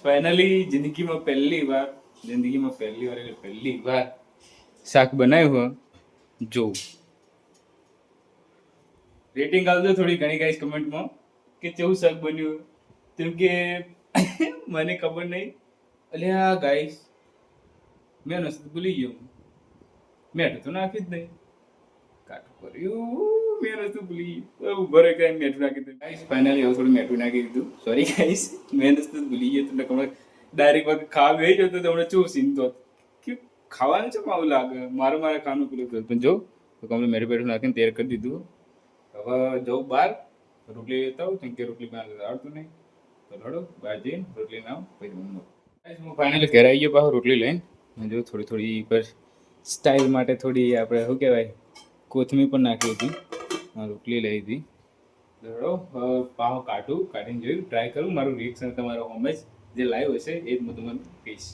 finally જિંદગીમાં પહેલી વાર એટલે પહેલી વાર શાક બનાવ્યું જો રેટિંગ આવજો થોડી ઘણી ગાઈસ કમેન્ટમાં કે કેવું શાક બન્યું કેમ કે મને ખબર નહીં અલ્યા ગાઈસ મેં નસ્ત ભૂલી ગયો મેઠું તો નાખી જ નહીં કાટું કર્યું મેં નસ્ત ભૂલી ગયો ઉભો રહે કઈ મેઠું નાખી દીધું ગાઈસ ફાઇનલી હવે થોડું મેઠું નાખી દીધું સોરી ગાઈસ મેં નસ્ત ભૂલી ગયો તમને ખબર ડાયરેક્ટ વખત ખાવા બેસી જતો તમને ચો સીન તો કે ખાવાનું છે આવું લાગે મારે ખાવાનું પેલું પણ જો તો કમ્પ્લીટ મેઠું બેઠું નાખીને તૈયાર કરી દીધું હવે જાઉં બહાર રોટલી લેતા આવું કેમ કે રોટલી બનાવતા આવડતું નહીં તો લડો બહાર જઈને રોટલી લાવું પછી હું ફાઇનલી ઘરે આવી ગયો પાછું રોટલી લઈને જો થોડી પર સ્ટાઇલ માટે થોડી આપણે શું કહેવાય કોથમીર પણ નાખી હતી રોટલી લઈ હતી લડો પાછું કાઢીને જોયું ટ્રાય કરું મારું રિએક્શન તમારો હોમેજ જે લાઈવ હશે એ જ હું તમને કહીશ